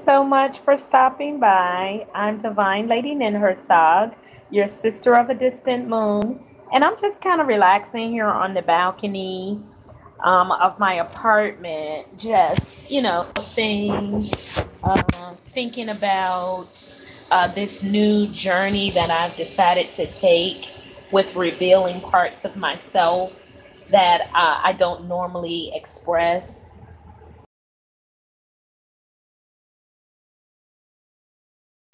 so much for stopping by. I'm Divine Lady Ninhursag, your sister of a distant moon, and I'm just kind of relaxing here on the balcony of my apartment, just, things, thinking about this new journey that I've decided to take with revealing parts of myself that I don't normally express.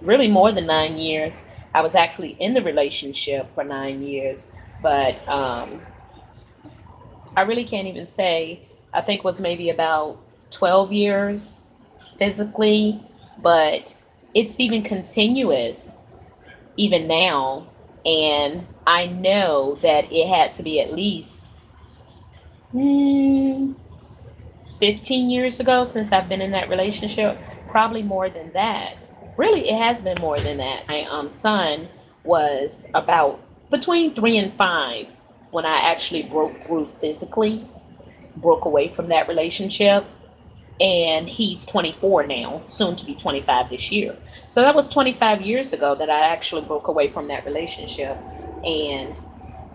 Really more than 9 years. I was actually in the relationship for 9 years, but I really can't even say. I think it was maybe about 12 years physically, but it's even continuous even now. And I know that it had to be at least mm, 15 years ago since I've been in that relationship, probably more than that. Really, it has been more than that. My son was about between 3 and 5 when I actually broke through physically, broke away from that relationship. And he's 24 now, soon to be 25 this year. So that was 25 years ago that I actually broke away from that relationship. And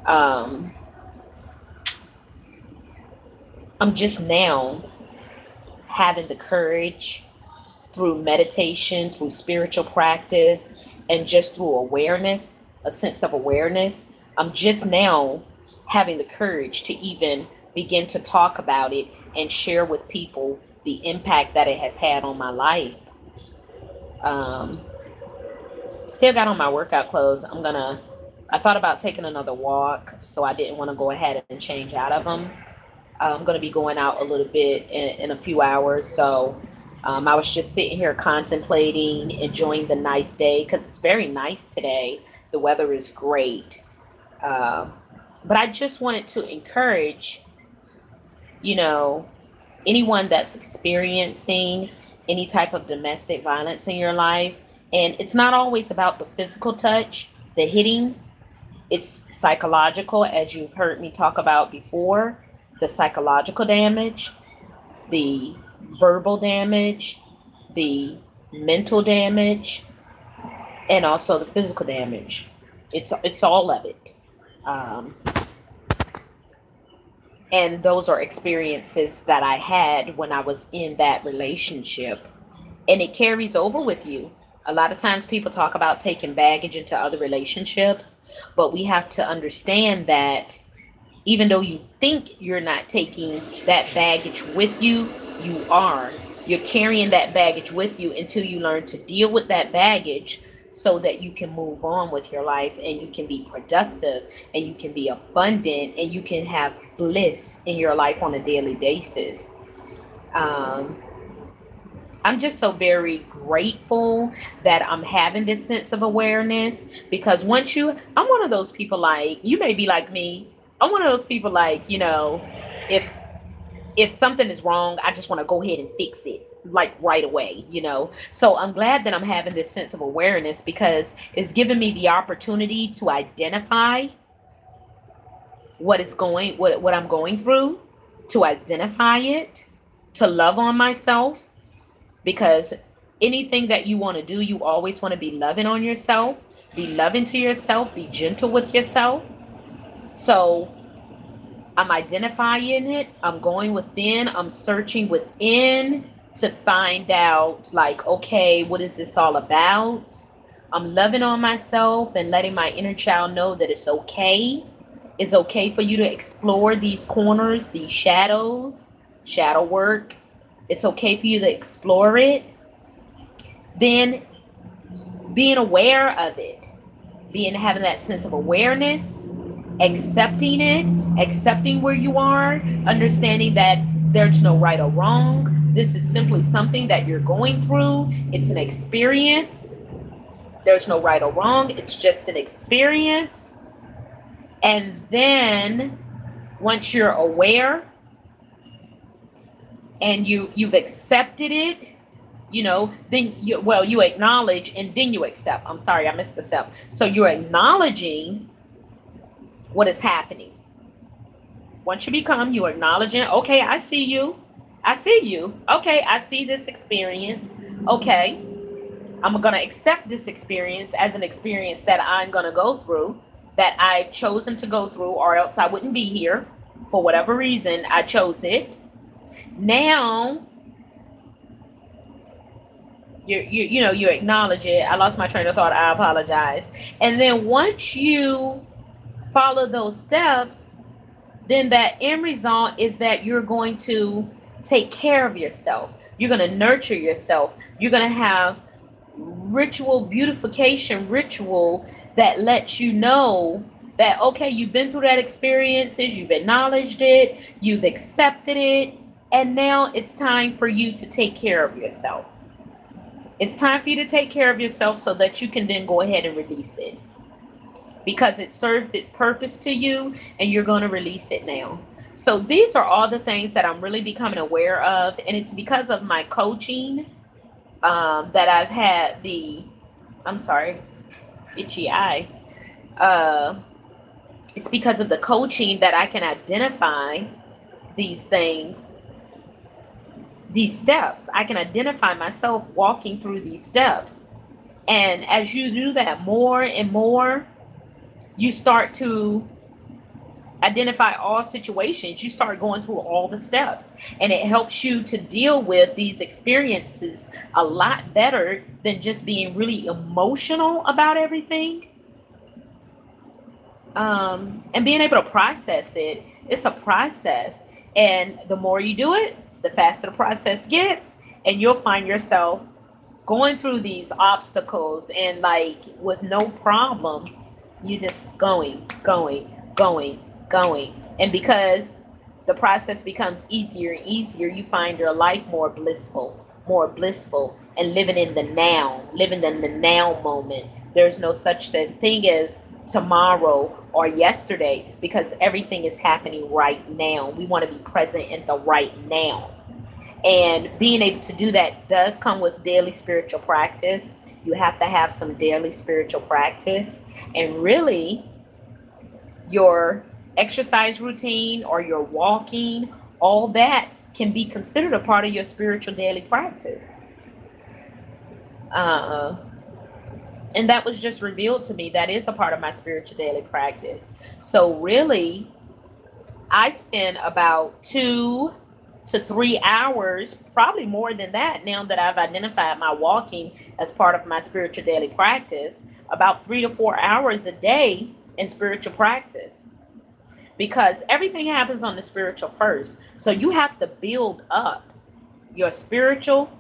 um, I'm just now having the courage through meditation, through spiritual practice, and just through awareness, a sense of awareness. I'm just now having the courage to even begin to talk about it and share with people the impact that it has had on my life. Um, Still got on my workout clothes. I thought about taking another walk, so I didn't want to go ahead and change out of them. I'm going to be going out a little bit in a few hours. So I was just sitting here contemplating, enjoying the nice day because it's very nice today. The weather is great. Uh, but I just wanted to encourage, you know, anyone that's experiencing any type of domestic violence in your life. And it's not always about the physical touch, the hitting. It's psychological, as you've heard me talk about before, the psychological damage, the verbal damage, the mental damage, and also the physical damage. It's all of it. Um, and those are experiences that I had when I was in that relationship, and it carries over with you. A lot of times people talk about taking baggage into other relationships, but we have to understand that even though you think you're not taking that baggage with you, you are. You're carrying that baggage with you until you learn to deal with that baggage so that you can move on with your life and you can be productive and you can be abundant and you can have bliss in your life on a daily basis. Um, I'm just so very grateful that I'm having this sense of awareness because I'm one of those people like, you may be like me. I'm one of those people like, if if something is wrong, I just want to go ahead and fix it like right away. So I'm glad that I'm having this sense of awareness because it's giving me the opportunity to identify what I'm going through, to identify it, to love on myself because anything that you want to do, you always want to be loving on yourself, be loving to yourself, be gentle with yourself. So I'm identifying it. I'm going within. I'm searching within to find out, like, okay, what is this all about? I'm loving on myself and letting my inner child know that it's okay. It's okay for you to explore these corners, these shadows, shadow work. It's okay for you to explore it. Then being aware of it, having that sense of awareness, accepting it, accepting where you are, understanding that there's no right or wrong. This is simply something that you're going through. It's an experience. There's no right or wrong. It's just an experience. And then once you're aware and you've accepted it, then you acknowledge and then you accept. I'm sorry, I missed a step. So you're acknowledging what is happening. Once you acknowledge it, okay, I see you. I see you. Okay, I see this experience. Okay, I'm going to accept this experience as an experience that I'm going to go through, that I've chosen to go through, or else I wouldn't be here. For whatever reason, I chose it. Now, you acknowledge it. I lost my train of thought. I apologize. And then once you follow those steps, then that end result is that you're going to take care of yourself. You're going to nurture yourself. You're going to have ritual beautification ritual that lets you know that, okay, you've been through that experiences, you've acknowledged it, you've accepted it, and now it's time for you to take care of yourself. It's time for you to take care of yourself so that you can then go ahead and release it, because it served its purpose to you and you're going to release it now. So these are all the things that I'm really becoming aware of, and it's because of my coaching that I've had I'm sorry, itchy eye. It's because of the coaching that I can identify these things, these steps. I can identify myself walking through these steps. And as you do that more and more, you start to identify all situations. You start going through all the steps, and it helps you to deal with these experiences a lot better than just being really emotional about everything. And being able to process it. It's a process, and the more you do it, the faster the process gets, and you'll find yourself going through these obstacles and like with no problem. You just going. And because the process becomes easier and easier, you find your life more blissful, and living in the now moment. There's no such thing as tomorrow or yesterday, because everything is happening right now. We want to be present in the right now. And being able to do that does come with daily spiritual practice. You have to have some daily spiritual practice, and really your exercise routine or your walking, all that can be considered a part of your spiritual daily practice. And that was just revealed to me. That is a part of my spiritual daily practice. So really, I spend about 2 to 3 hours, probably more than that, now that I've identified my walking as part of my spiritual daily practice, about 3 to 4 hours a day in spiritual practice. Because everything happens on the spiritual first. So you have to build up your spiritual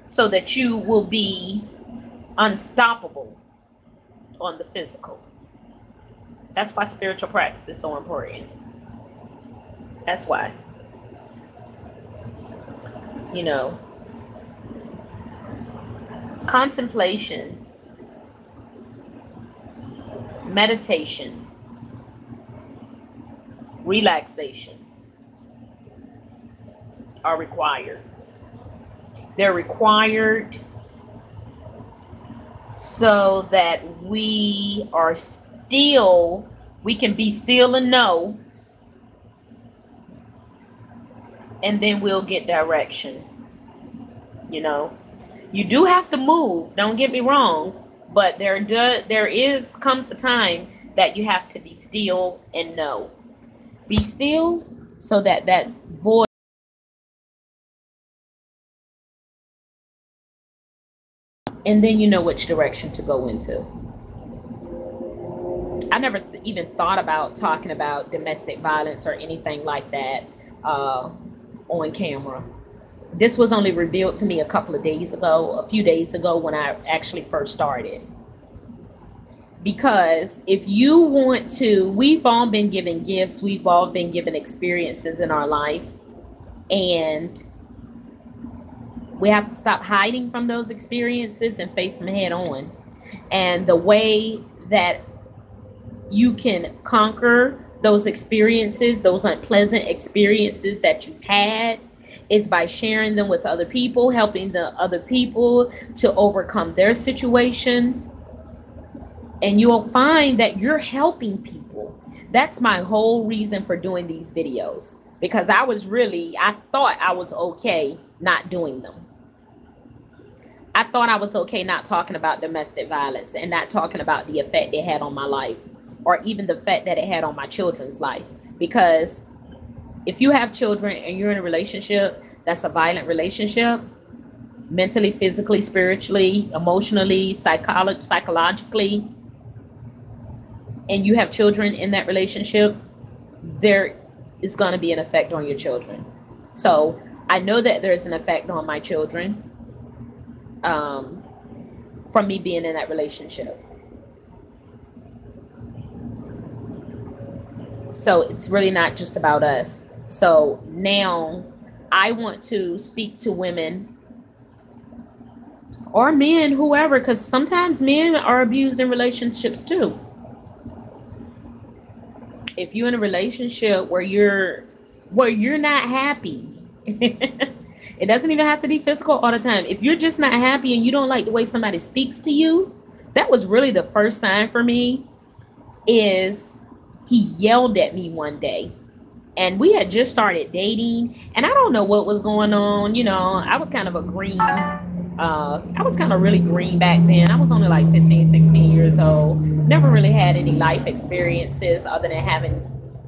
so that you will be unstoppable on the physical. That's why spiritual practice is so important. That's why. Contemplation, meditation, relaxation are required. They're required so that we can be still and know, and then we'll get direction. You do have to move, don't get me wrong, but there comes a time that you have to be still and know. Be still so that voice, and then you know which direction to go into. I never even thought about talking about domestic violence or anything like that on camera. This was only revealed to me a few days ago when I actually first started. Because if you want to, we've all been given gifts, we've all been given experiences in our life, and we have to stop hiding from those experiences and face them head on. And the way that you can conquer those experiences, those unpleasant experiences that you've had, is by sharing them with other people, helping the other people to overcome their situations. And you'll find that you're helping people. That's my whole reason for doing these videos, because I thought I was okay not doing them. I thought I was okay not talking about domestic violence and not talking about the effect it had on my life, or even the effect that it had on my children's life. Because if you have children and you're in a relationship that's a violent relationship, mentally, physically, spiritually, emotionally, psychologically, and you have children in that relationship, there is going to be an effect on your children. So I know that there's an effect on my children from me being in that relationship. So it's really not just about us. So now I want to speak to women or men, whoever, because sometimes men are abused in relationships too. If you're in a relationship where you're not happy, it doesn't even have to be physical all the time. If you're just not happy and you don't like the way somebody speaks to you, that was really the first sign for me. Is he yelled at me one day, and we had just started dating, and I don't know what was going on. You know, I was kind of really green back then. I was only like 15, 16 years old. Never really had any life experiences other than having,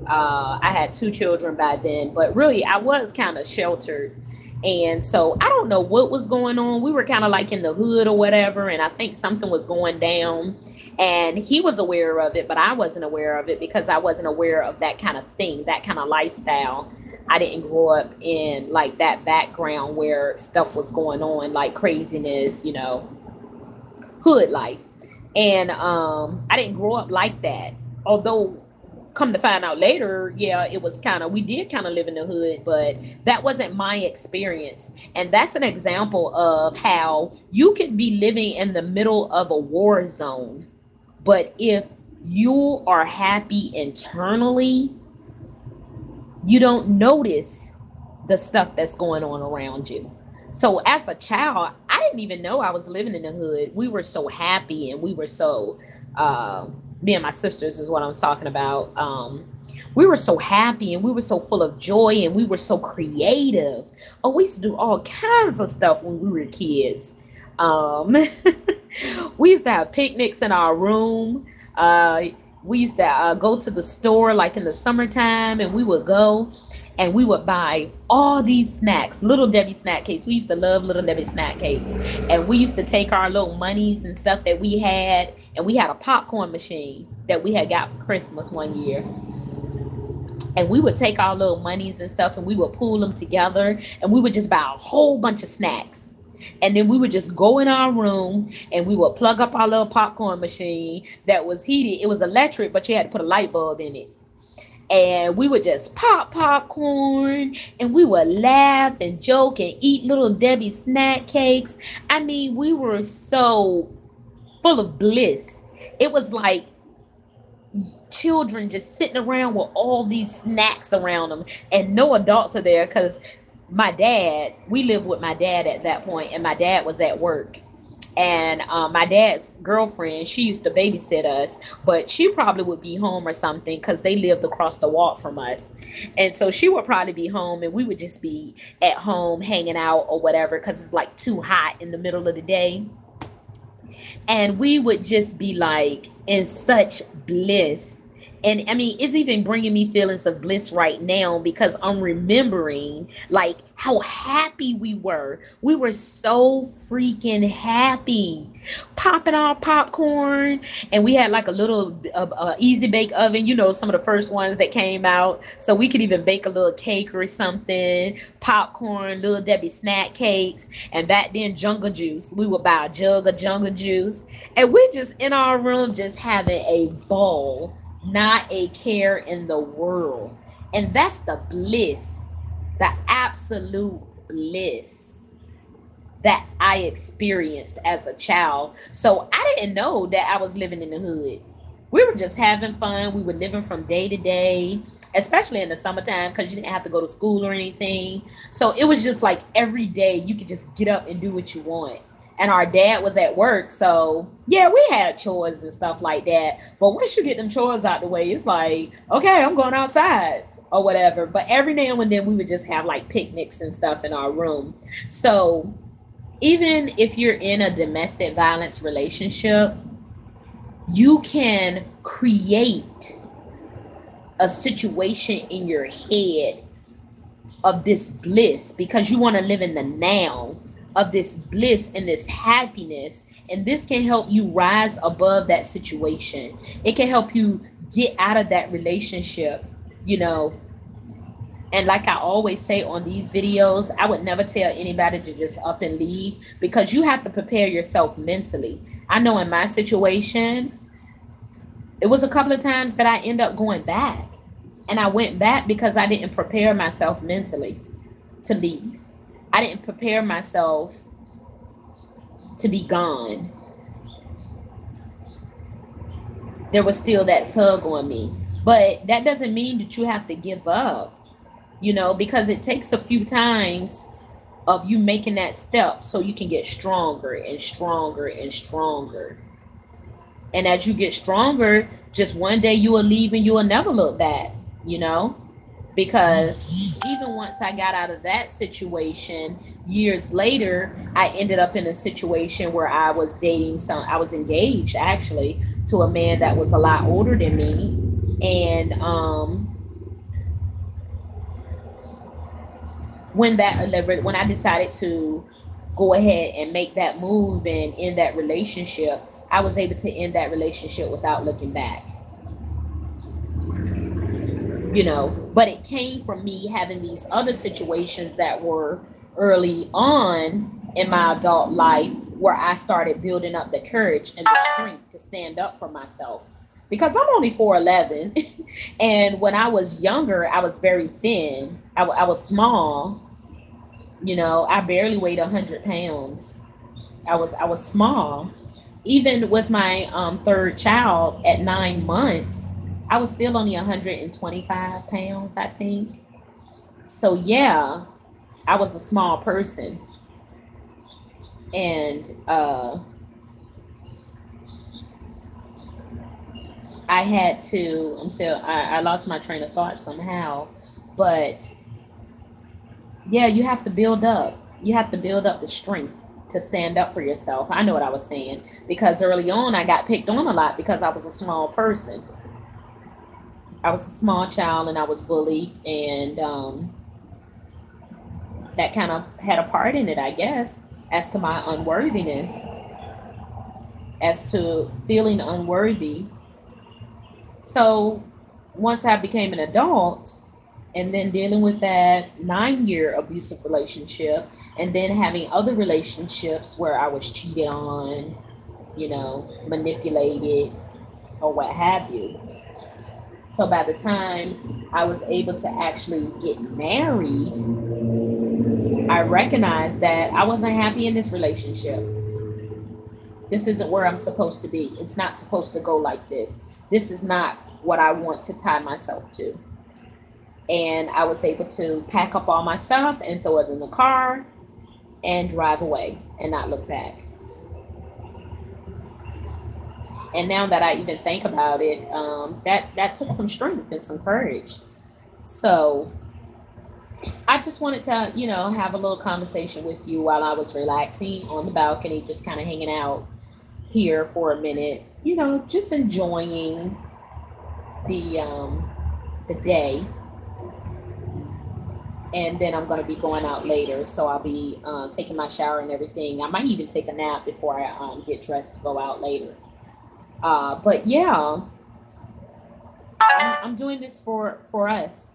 I had 2 children by then, but really I was kind of sheltered. And so I don't know what was going on. We were kind of like in the hood or whatever, and I think something was going down. And he was aware of it, but I wasn't aware of it because I wasn't aware of that kind of thing, that kind of lifestyle. I didn't grow up in like that background where stuff was going on, like craziness, you know, hood life. And I didn't grow up like that. Although, come to find out later, yeah, it was we did kind of live in the hood, but that wasn't my experience. And that's an example of how you could be living in the middle of a war zone, but if you are happy internally, you don't notice the stuff that's going on around you. So as a child, I didn't even know I was living in the hood. We were so happy, and we were so, me and my sisters is what I'm talking about. We were so happy, and we were so full of joy, and we were so creative. Oh, we used to do all kinds of stuff when we were kids. We used to have picnics in our room. We used to go to the store like in the summertime, and we would go and we would buy all these snacks, Little Debbie snack cakes. We used to love Little Debbie snack cakes. And we used to take our little monies and stuff that we had, and we had a popcorn machine that we had got for Christmas one year. And we would take our little monies and stuff, and we would pool them together, and we would just buy a whole bunch of snacks. And then we would just go in our room, and we would plug up our little popcorn machine that was heated. It was electric, but you had to put a light bulb in it. And we would just pop popcorn, and we would laugh and joke and eat Little Debbie snack cakes. I mean, we were so full of bliss. It was like children just sitting around with all these snacks around them, and no adults are there, because we lived with my dad at that point, and my dad was at work. And my dad's girlfriend, she used to babysit us, but she probably would be home or something, because they lived across the walk from us. And so she would probably be home, and we would just be at home hanging out or whatever, because it's like too hot in the middle of the day. And we would just be like in such bliss. And I mean, it's even bringing me feelings of bliss right now, because I'm remembering like how happy we were. We were so freaking happy, popping our popcorn. And we had like a little easy bake oven, you know, some of the first ones that came out. So we could even bake a little cake or something, popcorn, Little Debbie snack cakes. And back then, Jungle Juice, we would buy a jug of Jungle Juice. And we're just in our room just having a ball. Not a care in the world. And that's the bliss, the absolute bliss that I experienced as a child. So I didn't know that I was living in the hood. We were just having fun. We were living from day to day, especially in the summertime, because you didn't have to go to school or anything. So it was just like every day you could just get up and do what you want. And our dad was at work, so yeah, we had chores and stuff like that. But once you get them chores out the way, it's like, okay, I'm going outside. or whatever. But every now and then we would just have like picnics and stuff in our room. So even if you're in a domestic violence relationship, you can create a situation in your head of this bliss, because you want to live in the now of this bliss and this happiness. And this can help you rise above that situation. It can help you get out of that relationship, you know. And like I always say on these videos, I would never tell anybody to just up and leave, because you have to prepare yourself mentally. I know in my situation, it was a couple of times that I end up going back. And I went back because I didn't prepare myself mentally to leave. I didn't prepare myself to be gone. There was still that tug on me. But that doesn't mean that you have to give up, you know, because it takes a few times of you making that step so you can get stronger and stronger and stronger. And as you get stronger, just one day you will leave and you will never look back, you know, because even once I got out of that situation, years later, I ended up in a situation where I was I was engaged actually to a man that was a lot older than me. And when I decided to go ahead and make that move and end that relationship, I was able to end that relationship without looking back. You know, but it came from me having these other situations that were early on in my adult life, where I started building up the courage and the strength to stand up for myself. Because I'm only 4'11", and when I was younger, I was very thin. I was small. You know, I barely weighed 100 pounds. I was small. Even with my third child at 9 months, I was still only 125 pounds, I think. So yeah, I was a small person. And I had to, I lost my train of thought somehow. But yeah, you have to build up. You have to build up the strength to stand up for yourself. I know what I was saying. Because early on, I got picked on a lot because I was a small person. I was a small child and I was bullied, and that kind of had a part in it, I guess, as to my unworthiness, as to feeling unworthy. So once I became an adult, and then dealing with that 9-year abusive relationship, and then having other relationships where I was cheated on, you know, manipulated, or what have you. So by the time I was able to actually get married, I recognized that I wasn't happy in this relationship. This isn't where I'm supposed to be. It's not supposed to go like this. This is not what I want to tie myself to. And I was able to pack up all my stuff and throw it in the car and drive away and not look back. And now that I even think about it, that took some strength and some courage. So I just wanted to, you know, have a little conversation with you while I was relaxing on the balcony, just kind of hanging out here for a minute, you know, just enjoying the day. And then I'm going to be going out later, so I'll be taking my shower and everything. I might even take a nap before I get dressed to go out later. But yeah, I'm doing this for us,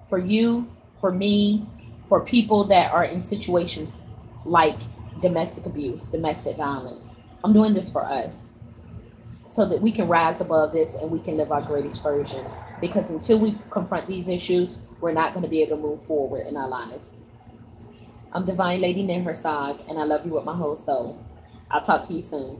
for you, for me, for people that are in situations like domestic abuse, domestic violence. I'm doing this for us so that we can rise above this and we can live our greatest version. Because until we confront these issues, we're not going to be able to move forward in our lives. I'm Divine Lady Nin Hersag, and I love you with my whole soul. I'll talk to you soon.